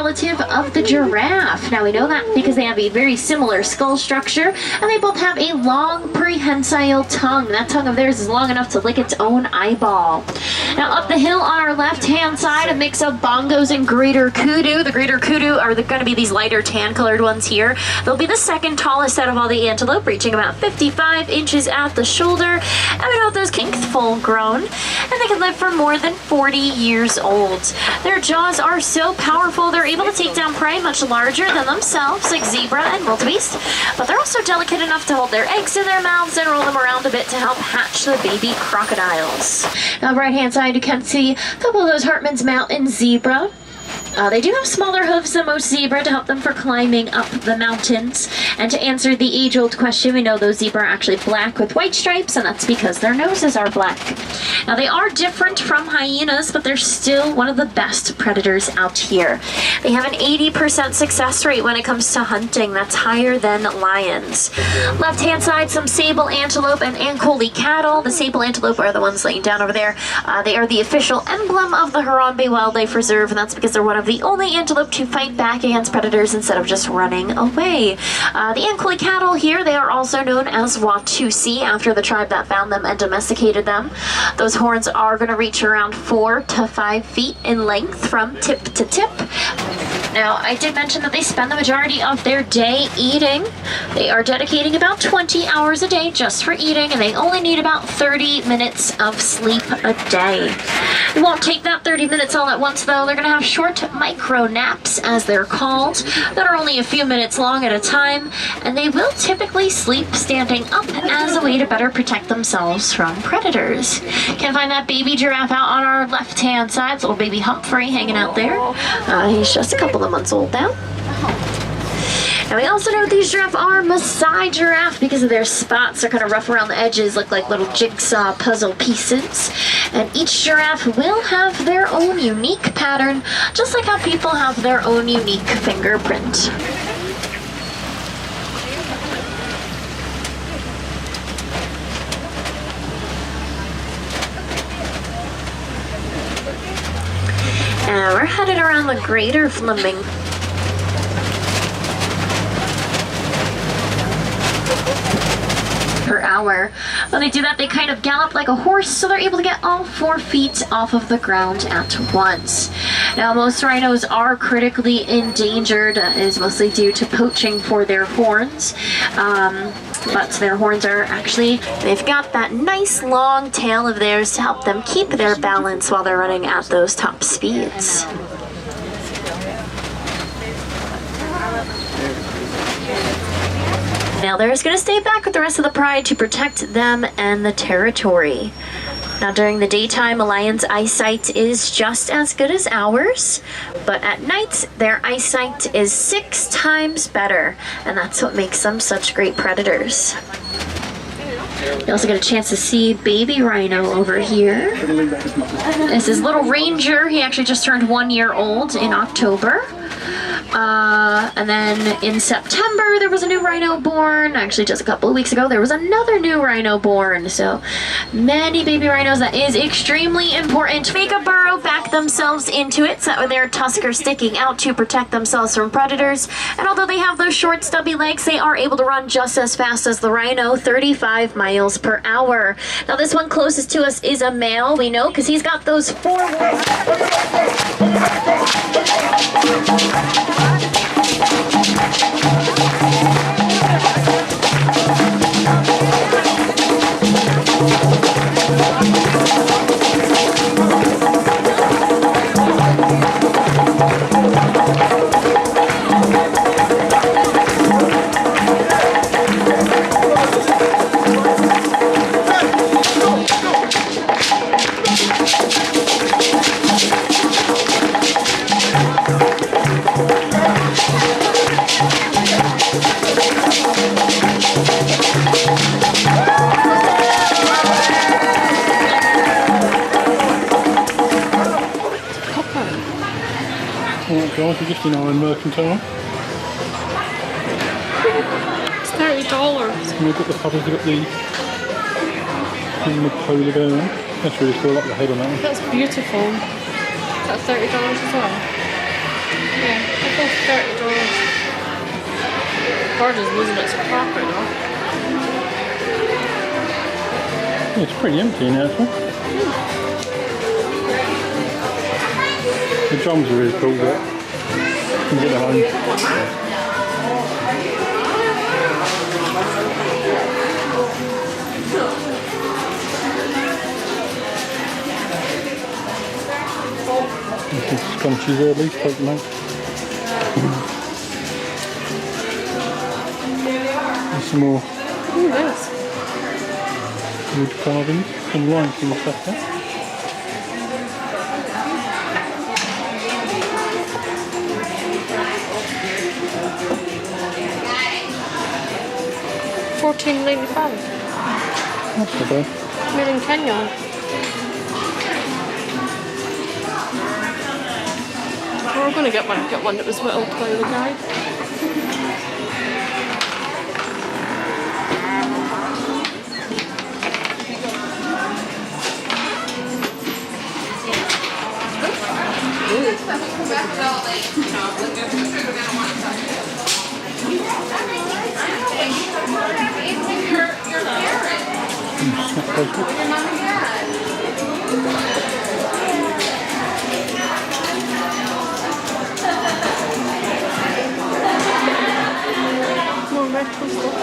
relative of the giraffe. Now we know that because they have a very similar skull structure, and they both have a long prehensile tongue. That tongue of theirs is long enough to lick its own eyeball. Now up the hill on our left-hand side, a mix of bongos and greater kudu. The greater kudu are going to be these lighter tan-colored ones here. They'll be the second tallest out of all the antelope, reaching about 55 inches at the shoulder. And we know those kinks full-grown, and they can live for more than 40 years old. Their jaws are so powerful, they're able to take down prey much larger than themselves, like zebra and wildebeest, but they're also delicate enough to hold their eggs in their mouths and roll them around a bit to help hatch the baby crocodiles. Now, right-hand side, you can see a couple of those Hartman's Mountain zebra. They do have smaller hooves than most zebra to help them for climbing up the mountains. And to answer the age-old question, we know those zebra are actually black with white stripes, and that's because their noses are black. Now, they are different from hyenas, but they're still one of the best predators out here. They have an 80% success rate when it comes to hunting. That's higher than lions. Left-hand side, some sable antelope and Ankole cattle. The sable antelope are the ones laying down over there. They are the official emblem of the Harambe Wildlife Reserve, and that's because they're one of the only antelope to fight back against predators instead of just running away. The Ankole cattle here, they are also known as Watusi, after the tribe that found them and domesticated them. Those horns are going to reach around 4 to 5 feet in length from tip to tip. Now, I did mention that they spend the majority of their day eating. They are dedicating about 20 hours a day just for eating, and they only need about 30 minutes of sleep a day. They won't take that 30 minutes all at once, though. They're going to have short micro naps, as they're called, that are only a few minutes long at a time, and they will typically sleep standing up as a way to better protect themselves from predators. Can find that baby giraffe out on our left-hand side. It's little baby Humphrey hanging out there. He's just a couple of months old now. And we also know these giraffe are Maasai giraffe because of their spots. They're kind of rough around the edges, look like little jigsaw puzzle pieces. And each giraffe will have their own unique pattern, just like how people have their own unique fingerprint. And we're headed around the greater flamingo. Per hour. When they do that, they kind of gallop like a horse, so they're able to get all 4 feet off of the ground at once. Now, most rhinos are critically endangered. Is mostly due to poaching for their horns. But their horns are actually, they've got that nice long tail of theirs to help them keep their balance while they're running at those top speeds. Now they're just going to stay back with the rest of the pride to protect them and the territory. Now during the daytime, a lion's eyesight is just as good as ours, but at night their eyesight is 6 times better, and that's what makes them such great predators. You also get a chance to see baby rhino over here. This is little Ranger. He actually just turned 1 year old in October. And then in September, there was a new rhino born. Actually, just a couple of weeks ago, there was another new rhino born. So many baby rhinos. That is extremely important to make a burrow, back themselves into it, so that their tusks are sticking out to protect themselves from predators. And although they have those short, stubby legs, they are able to run just as fast as the rhino, 35 miles per hour. Now, this one closest to us is a male. We know because he's got those 4 Guys, we're just in our mercantile. It's $30. And we've got the puppers, we've got the polar bear. That's really cool, I like the head on that one. That's beautiful. That's $30 as well. Yeah, they're both $30. Bird is losing its crap right now. Yeah, it's pretty empty now, actually. The drums are really cool, but you can get them home. This is scrunchies early, Pokemon. There's some more Ooh, nice. wood carvings, some Lion King stuff there. $14.95. That's not bad. Made in Kenya. We're going to get one that was whittled by the guy. More retro stuff.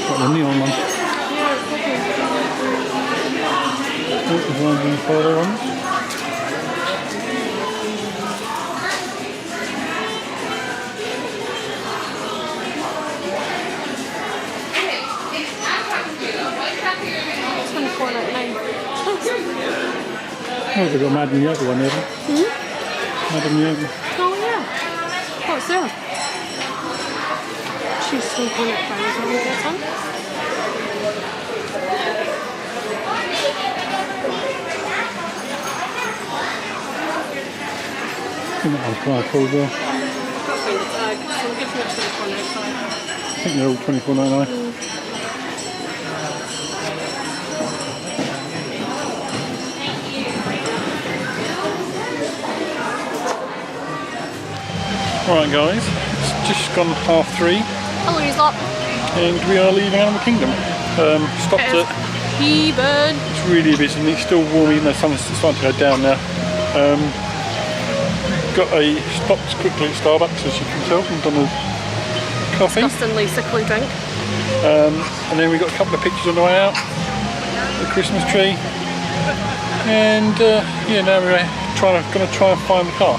Got the neon one. Yeah, it's okay. Oh, there's one of the photo ones. Oh, they've got Madam Yoga one there. Madam Yoga. Oh yeah. What's there? She's so good at finding something to get on. I think that one's quite cool as well. I've got to find the tag, so I'm giving it $24.95. I think they're all $24.99. Alright guys, it's just gone 3:30 Hello, you lot. and we are leaving Animal Kingdom. Stopped at, He-bird. it's really busy and it's still warm even though sun's starting to go down now. Got a stopped quickly at Starbucks as you can tell and done a coffee. Disgustingly sickly drink. And then we got a couple of pictures on the way out, the Christmas tree, and yeah, now we're going to try and find the car.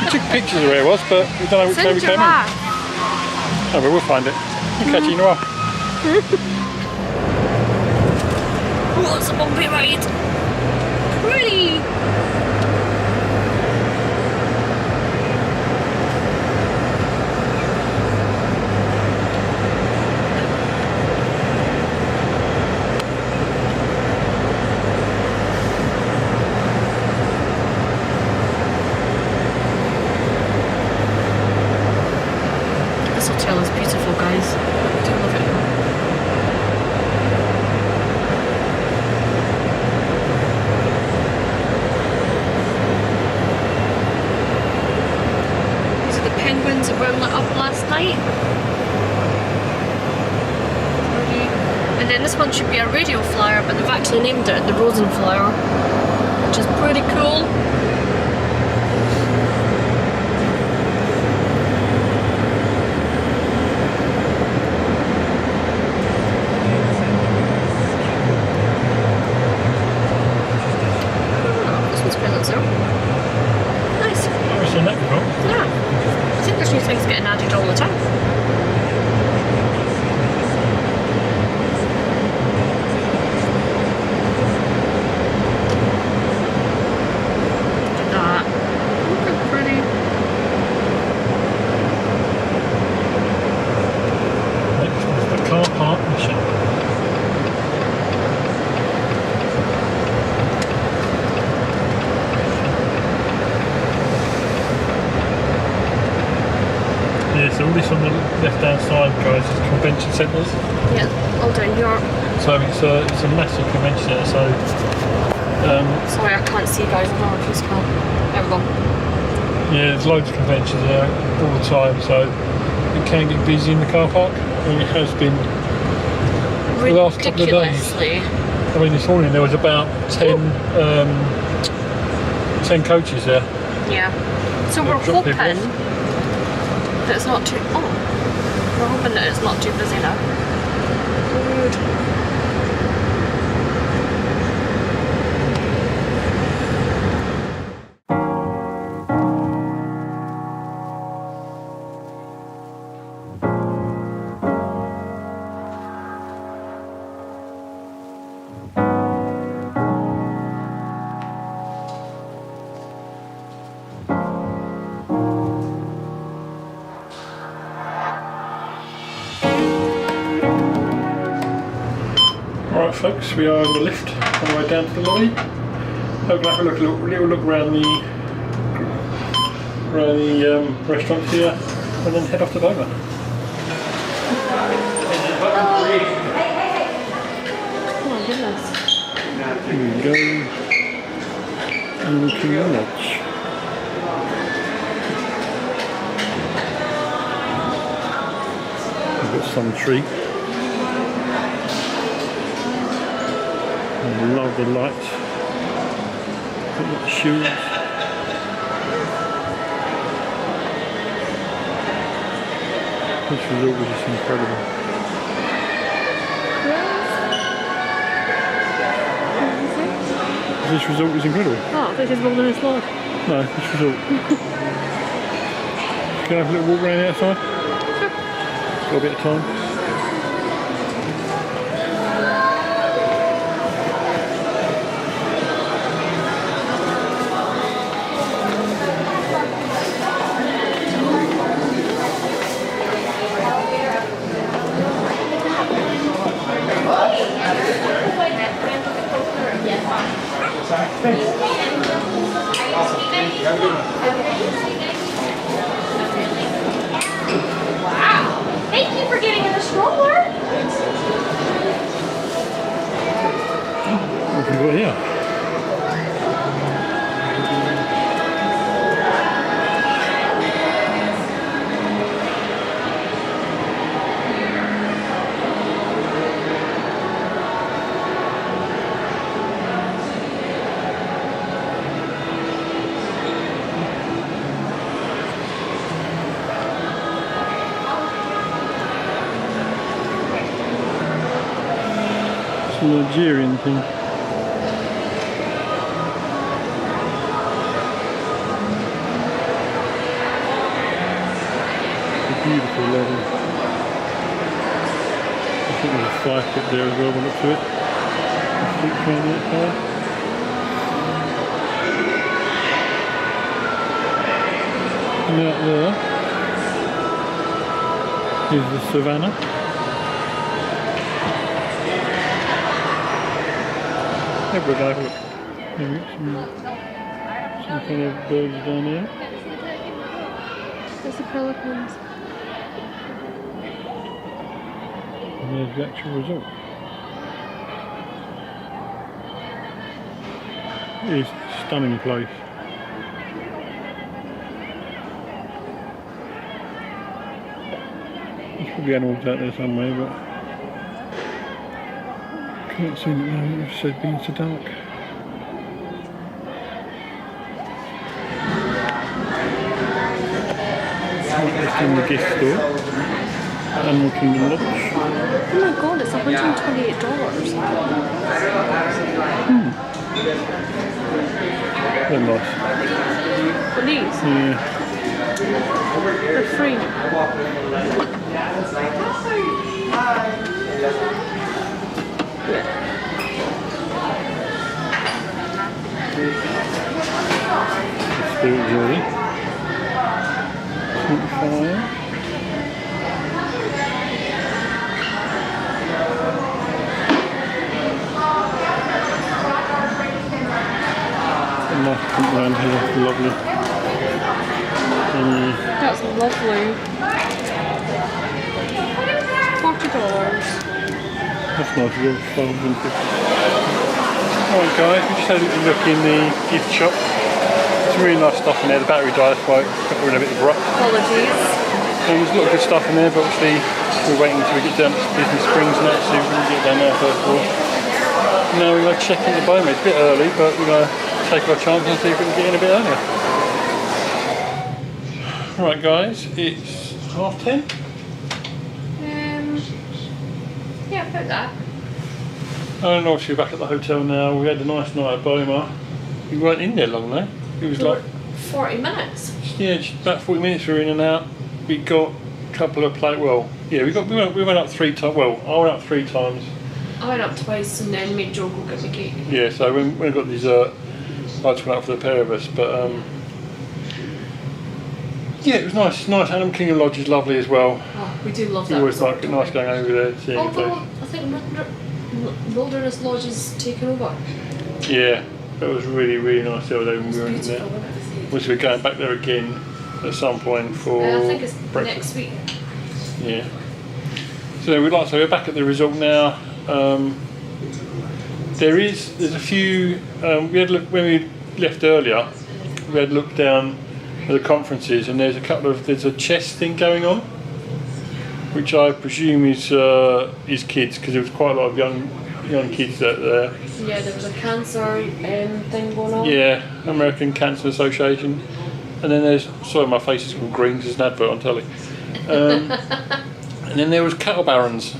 We took pictures of where it was, but we don't know which way we came in. Oh, but we'll find it. We'll catch you in a while. Oh, it's a bumpy ride. Pretty. This hotel is beautiful, guys. I do love it. These are the penguins that were lit up last night. And then this one should be a radio flyer, but they've actually named it the Rosen Flyer, which is pretty cool. Nice. Never seen that before. Yeah. I think there's new things getting added all the time. Look at that. Look how pretty. Next is the car park mission. Yeah, so all this on the left hand side, guys, is convention centres. Yeah, all down here. So it's a massive convention centre. So Sorry, I can't see, guys. I don't know if you can. There we go. yeah, there's loads of conventions there all the time. So it can get busy in the car park, and it has been for the last couple of days. Ridiculously. I mean, this morning there was about 10 coaches there. Yeah. So we're Drop hoping people that it's not too. Oh, we're hoping that it's not too busy now. Good. Alright folks, we are in the lift on the way down to the lobby. Hope we'll have a little look around the restaurant here and then head off to Dover. Oh my goodness. Here we go. And looking at lunch. We've got some treat. I love the lights. Look at the shoes. This resort was just incredible. This resort was incredible. Oh, this is Wilderness Lodge. No, this resort. Can I have a little walk around the outside? Got a bit of time. Wow! Thank you for getting in the stroller. What have we got here? It's an Algerian thing. Beautiful leather. I think there's a fire pit there as well, by the looks of it. Stick around the outside. And out there is the savannah. There we go, look. Maybe some kind of birds down there. There's the pelicans. And there's the actual resort. It is a stunning place. There's probably animals out there somewhere, but I can't see them at the moment, it's so being so dark. It's in the gift store. Animal Kingdom Lodge. Oh my god, it's $128. They're nice. For these? Yeah. They're free. Spirit Joy. Campfire. Nice pump around here, lovely. That's lovely. That's nice, a little farm, isn't it? Alright guys, we just had a little look in the gift shop. Some really nice stuff in there. The battery died, quite got rid of a bit abrupt. Apologies. There's a lot of good stuff in there, but obviously we're waiting until we get down to Business Springs and that, so we're going to get down there first of all. Now we're going to check into Beaumont. It's a bit early, but we're going to take our chances and see if we can get in a bit earlier. Right guys, it's 10:30. Yeah, about that. And obviously we're back at the hotel now. We had a nice night at Beaumont. We weren't in there long though. It was like 40 minutes. Yeah, just about 40 minutes we were in and out. We got a couple of plates. Well, yeah, we went up 3 times. Well, I went up 3 times. I went up twice and then made Joe go get me cake. Yeah, so when we got dessert, I just went up for the pair of us. But yeah, it was nice. Nice. Adam King of Lodge is lovely as well. Oh, we do love We that. always like nice going over there and seeing the Although place. I think Wilderness Lodge is taken over. Yeah, it was really, really nice the other day when we were in there. Beautiful, isn't it? Which we're going back there again at some point for I think it's breakfast. next week. Yeah. So we're back at the resort now. There's a few. We had a look when we left earlier. We had a look down at the conferences, and there's a chess thing going on, which I presume is kids, because there was quite a lot of young kids out there. Yeah, there was a cancer thing going on. Yeah, American Cancer Association. And then sorry my face is all green because there's an advert on telly. And then there was cattle barons.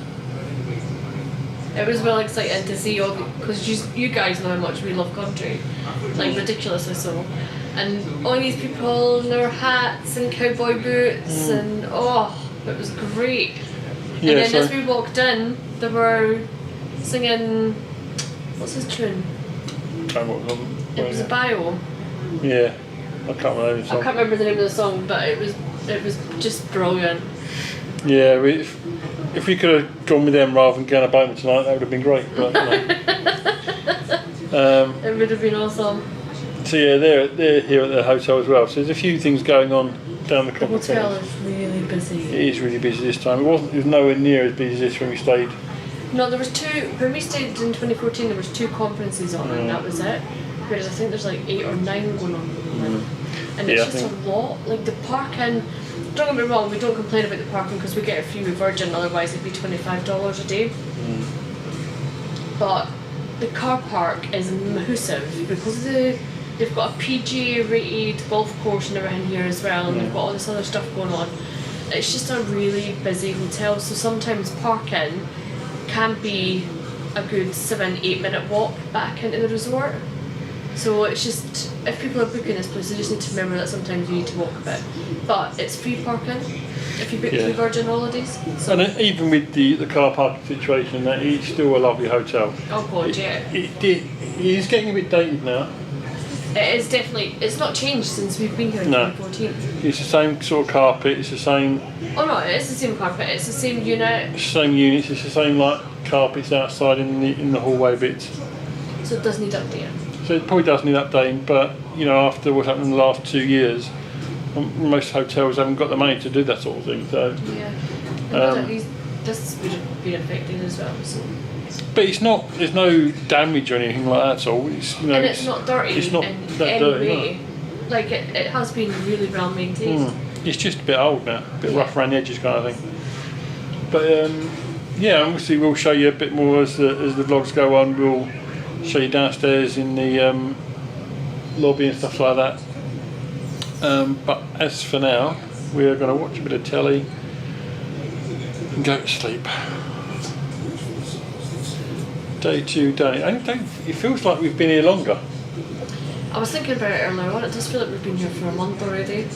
It was really exciting to see all because you guys know how much we love country, like ridiculously so. And all these people in their hats and cowboy boots and it was great. Yeah, and then as we walked in, they were singing, what's his tune? It was a bio. Yeah, I can't remember the song. I can't remember the name of the song, but it was just brilliant. Yeah, if we could have gone with them rather than going to Beaumont tonight, that would have been great. But it would have been awesome. So yeah, they're here at the hotel as well. So there's a few things going on down the conference. The hotel is really busy. It is really busy this time. It was nowhere near as busy as this when we stayed. No, there was 2. When we stayed in 2014, there was 2 conferences on, and that was it. Whereas I think there's like 8 or 9 going on. And it's just a lot. Like the parking. Don't get me wrong, we don't complain about the parking because we get a free with Virgin. Otherwise, it'd be $25 a day. But the car park is massive because they've got a PGA rated golf course and everything here as well, and they've got all this other stuff going on. It's just a really busy hotel, so sometimes parking can be a good 7-8 minute walk back into the resort. So it's just, if people are booking this place, they just need to remember that sometimes you need to walk a bit. But it's free parking if you book through Virgin Holidays. So And even with the car parking situation, that it's still a lovely hotel. oh god, yeah. It is getting a bit dated now. It is definitely, it's not changed since we've been here in No. 2014. It's the same sort of carpet. It's the same. Oh no, it is the same carpet, it's the same unit, It's the same units. It's the same like carpets outside in the hallway bits. so it does need updating. So it probably does need updating, but after what's happened in the last 2 years, most hotels haven't got the money to do that sort of thing. So, Yeah. And this would have been affected as well. So. but it's not. There's no damage or anything like that. So it's And it's not dirty It's not in that any dirty. way. Like it has been really well maintained. It's just a bit old now, a bit rough around the edges kind of thing. But yeah, obviously we'll show you a bit more as the vlogs go on. We'll show you downstairs in the lobby and stuff like that. But as for now, we are going to watch a bit of telly and go to sleep. Day 2 done. It feels like we've been here longer. I was thinking about it earlier on. It does feel like we've been here for a month already.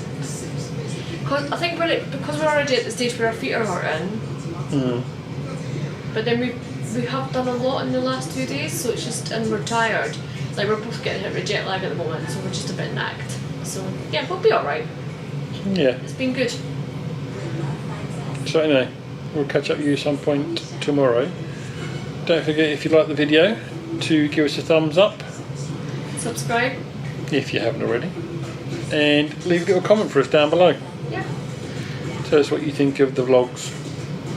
Because I think because we're already at the stage where our feet are hurting. But then we have done a lot in the last 2 days, so it's just, and we're tired. Like we're both getting hit with jet lag at the moment, so we're just a bit knacked. So yeah, we'll be alright. Yeah. It's been good. So anyway, we'll catch up with you at some point tomorrow. Don't forget, if you like the video, to give us a thumbs up Subscribe. if you haven't already, and leave a little comment for us down below. Yeah. Tell us what you think of the vlogs.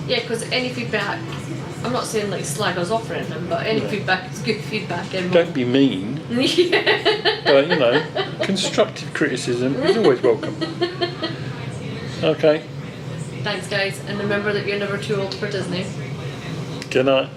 Yeah, because any feedback, I'm not saying like slag us off or anything, but any feedback is good feedback. And Don't be mean. yeah. But, you know, constructive criticism is always welcome. Okay, Thanks, guys, and remember that you're never too old for Disney. good night.